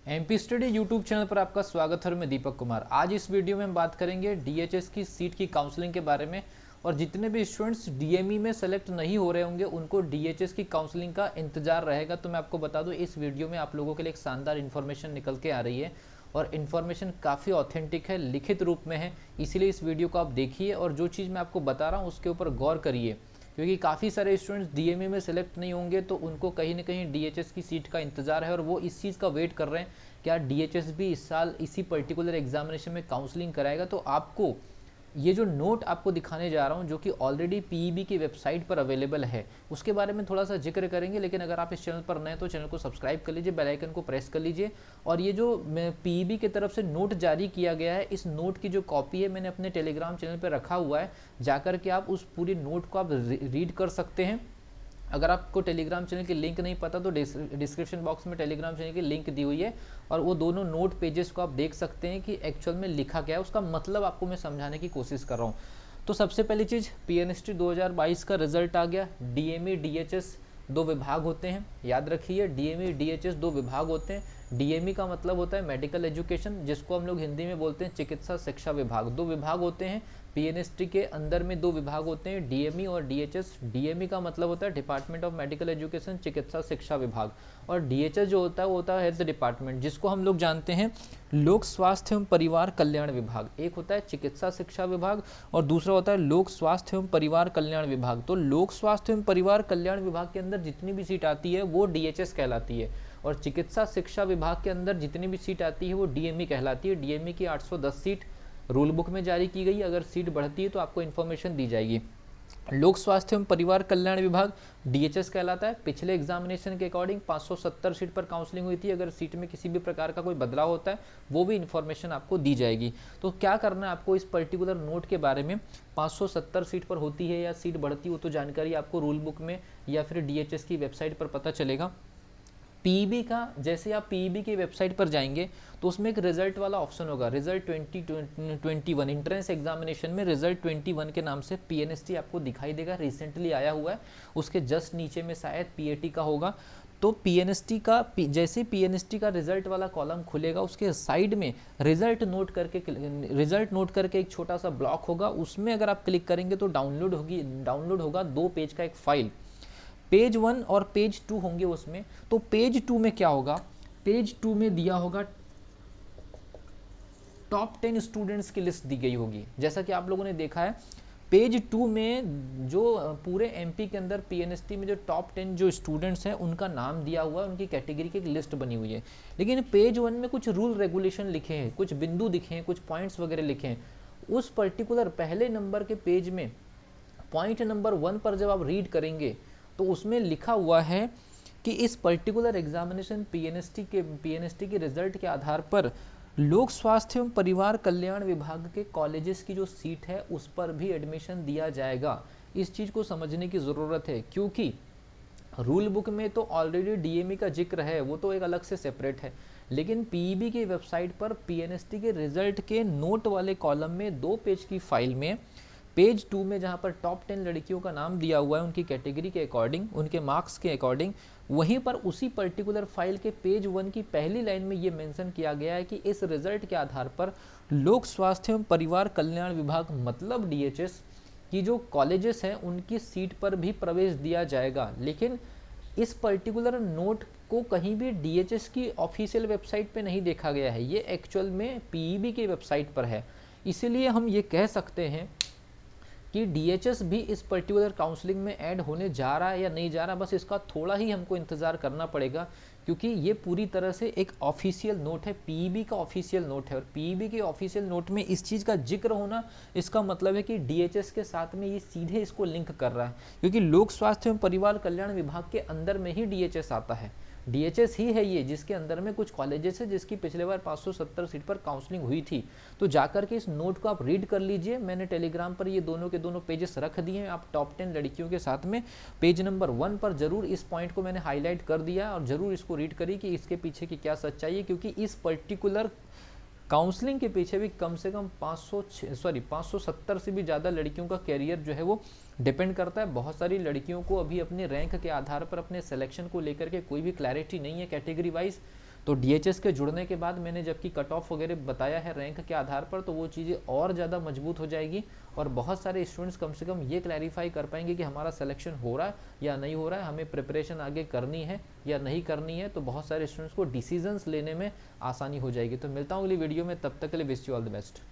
MP study YouTube channel पर आपका स्वागत है और मैं दीपक कुमार। आज इस वीडियो में हम बात करेंगे डीएचएस की सीट की काउंसलिंग के बारे में। और जितने भी स्टूडेंट्स डीएमई में सेलेक्ट नहीं हो रहे होंगे उनको डीएचएस की काउंसलिंग का इंतजार रहेगा। तो मैं आपको बता दूं, इस वीडियो में आप लोगों के लिए एक शानदार इन्फॉर्मेशन निकल के आ रही है और इन्फॉर्मेशन काफ़ी ऑथेंटिक है, लिखित रूप में है। इसीलिए इस वीडियो को आप देखिए और जो चीज़ मैं आपको बता रहा हूँ उसके ऊपर गौर करिए, क्योंकि काफ़ी सारे स्टूडेंट्स डीएमई में सेलेक्ट नहीं होंगे तो उनको कहीं ना कहीं डीएचएस की सीट का इंतजार है और वो इस चीज़ का वेट कर रहे हैं क्या डीएचएस भी इस साल इसी पर्टिकुलर एग्जामिनेशन में काउंसलिंग कराएगा। तो आपको ये जो नोट आपको दिखाने जा रहा हूँ, जो कि ऑलरेडी पीईबी की वेबसाइट पर अवेलेबल है, उसके बारे में थोड़ा सा जिक्र करेंगे। लेकिन अगर आप इस चैनल पर नए तो चैनल को सब्सक्राइब कर लीजिए, बेल आइकन को प्रेस कर लीजिए। और ये जो पीईबी की तरफ से नोट जारी किया गया है, इस नोट की जो कॉपी है मैंने अपने टेलीग्राम चैनल पर रखा हुआ है, जाकर के आप उस पूरी नोट को आप रीड कर सकते हैं। अगर आपको टेलीग्राम चैनल की लिंक नहीं पता तो डिस्क्रिप्शन बॉक्स में टेलीग्राम चैनल की लिंक दी हुई है और वो दोनों नोट पेजेस को आप देख सकते हैं कि एक्चुअल में लिखा क्या है, उसका मतलब आपको मैं समझाने की कोशिश कर रहा हूँ। तो सबसे पहली चीज़, पीएनएसटी 2022 का रिजल्ट आ गया। डीएमई डीएचएस दो विभाग होते हैं, याद रखिए, डीएमई डीएचएस दो विभाग होते हैं। डीएमई का मतलब होता है मेडिकल एजुकेशन, जिसको हम लोग हिंदी में बोलते हैं चिकित्सा शिक्षा विभाग। दो विभाग होते हैं पीएनएसटी के अंदर में, दो विभाग होते हैं डीएमई और डीएचएस। डीएमई का मतलब होता है डिपार्टमेंट ऑफ मेडिकल एजुकेशन, चिकित्सा शिक्षा विभाग। और डीएचएस जो होता है वो होता है हेल्थ डिपार्टमेंट, जिसको हम लोग जानते हैं लोक स्वास्थ्य एवं परिवार कल्याण विभाग। एक होता है चिकित्सा शिक्षा विभाग और दूसरा होता है लोक स्वास्थ्य एवं परिवार कल्याण विभाग। तो लोक स्वास्थ्य एवं परिवार कल्याण विभाग के अंदर जितनी भी सीट आती है वो डीएचएस कहलाती है और चिकित्सा शिक्षा विभाग के अंदर जितनी भी सीट आती है वो डीएमई कहलाती है। डीएमई की 810 सीट रूल बुक में जारी की गई। अगर सीट बढ़ती है तो आपको इन्फॉर्मेशन दी जाएगी। लोक स्वास्थ्य एवं परिवार कल्याण विभाग डीएचएस कहलाता है। पिछले एग्जामिनेशन के अकॉर्डिंग 570 सीट पर काउंसलिंग हुई थी। अगर सीट में किसी भी प्रकार का कोई बदलाव होता है वो भी इन्फॉर्मेशन आपको दी जाएगी। तो क्या करना है आपको, इस पर्टिकुलर नोट के बारे में 570 सीट पर होती है या सीट बढ़ती हो तो जानकारी आपको रूल बुक में या फिर डीएचएस की वेबसाइट पर पता चलेगा। पीईबी का, जैसे आप पीईबी की वेबसाइट पर जाएंगे तो उसमें एक रिजल्ट वाला ऑप्शन होगा, रिजल्ट 2021 इंट्रेंस एग्जामिनेशन में रिजल्ट 21 के नाम से पीएनएसटी आपको दिखाई देगा, रिसेंटली आया हुआ है। उसके जस्ट नीचे में शायद पीएटी का होगा। तो पीएनएसटी का जैसे पीएनएसटी का रिजल्ट वाला कॉलम खुलेगा उसके साइड में रिजल्ट नोट करके एक छोटा सा ब्लॉक होगा। उसमें अगर आप क्लिक करेंगे तो डाउनलोड होगा 2 पेज का एक फाइल। पेज 1 और पेज 2 होंगे उसमें। तो पेज 2 में क्या होगा, पेज 2 में दिया होगा टॉप 10 स्टूडेंट्स की लिस्ट दी गई होगी। जैसा कि आप लोगों ने देखा है पेज 2 में जो पूरे एमपी के अंदर पीएनएसटी में जो टॉप 10 जो स्टूडेंट्स हैं उनका नाम दिया हुआ है, उनकी कैटेगरी की एक लिस्ट बनी हुई है। लेकिन पेज 1 में कुछ रूल रेगुलेशन लिखे हैं, कुछ बिंदु दिखे हैं, कुछ पॉइंट्स वगैरह लिखे हैं। उस पर्टिकुलर पहले नंबर के पेज में पॉइंट नंबर 1 पर जब आप रीड करेंगे तो उसमें लिखा हुआ है कि इस पर्टिकुलर एग्जामिनेशन पीएनएसटी के रिजल्ट के आधार पर लोक स्वास्थ्य एवं परिवार कल्याण विभाग के कॉलेजेस की जो सीट है उस पर भी एडमिशन दिया जाएगा। इस चीज़ को समझने की ज़रूरत है, क्योंकि रूल बुक में तो ऑलरेडी डीएमई का जिक्र है, वो तो एक अलग से सेपरेट है। लेकिन पीईबी की वेबसाइट पर पीएनएसटी के रिजल्ट के नोट वाले कॉलम में 2 पेज की फाइल में पेज 2 में जहां पर टॉप 10 लड़कियों का नाम दिया हुआ है उनकी कैटेगरी के अकॉर्डिंग, उनके मार्क्स के अकॉर्डिंग, वहीं पर उसी पर्टिकुलर फाइल के पेज 1 की पहली लाइन में ये मेंशन किया गया है कि इस रिजल्ट के आधार पर लोक स्वास्थ्य एवं परिवार कल्याण विभाग मतलब डीएचएस की जो कॉलेजेस हैं उनकी सीट पर भी प्रवेश दिया जाएगा। लेकिन इस पर्टिकुलर नोट को कहीं भी डीएचएस की ऑफिशियल वेबसाइट पे नहीं देखा गया है, ये एक्चुअल में पीईबी की वेबसाइट पर है। इसीलिए हम ये कह सकते हैं कि डीएचएस भी इस पर्टिकुलर काउंसलिंग में ऐड होने जा रहा है या नहीं जा रहा, बस इसका थोड़ा ही हमको इंतजार करना पड़ेगा, क्योंकि ये पूरी तरह से एक ऑफिशियल नोट है, पीईबी का ऑफिशियल नोट है। और पीईबी के ऑफिशियल नोट में इस चीज़ का जिक्र होना, इसका मतलब है कि डीएचएस के साथ में ये सीधे इसको लिंक कर रहा है, क्योंकि लोक स्वास्थ्य एवं परिवार कल्याण विभाग के अंदर में ही डीएचएस आता है। डीएचएस ही है ये जिसके अंदर में कुछ कॉलेजेस है जिसकी पिछले बार 570 सीट पर काउंसलिंग हुई थी। तो जाकर के इस नोट को आप रीड कर लीजिए। मैंने टेलीग्राम पर ये दोनों के दोनों पेजेस रख दिए हैं। आप टॉप 10 लड़कियों के साथ में पेज नंबर 1 पर जरूर इस पॉइंट को मैंने हाईलाइट कर दिया और जरूर इसको रीड करिए कि इसके पीछे की क्या सच्चाई है, क्योंकि इस पर्टिकुलर काउंसलिंग के पीछे भी कम से कम 570 से भी ज़्यादा लड़कियों का कैरियर जो है वो डिपेंड करता है। बहुत सारी लड़कियों को अभी अपने रैंक के आधार पर अपने सिलेक्शन को लेकर के कोई भी क्लैरिटी नहीं है कैटेगरी वाइज। तो डीएचएस के जुड़ने के बाद मैंने जबकि कट ऑफ वगैरह बताया है रैंक के आधार पर, तो वो चीज़ें और ज़्यादा मजबूत हो जाएगी और बहुत सारे स्टूडेंट्स कम से कम ये क्लैरिफाई कर पाएंगे कि हमारा सिलेक्शन हो रहा है या नहीं हो रहा है, हमें प्रिपरेशन आगे करनी है या नहीं करनी है। तो बहुत सारे स्टूडेंट्स को डिसीजंस लेने में आसानी हो जाएगी। तो मिलता हूँ अगली वीडियो में, तब तक के लिए wish you all the best.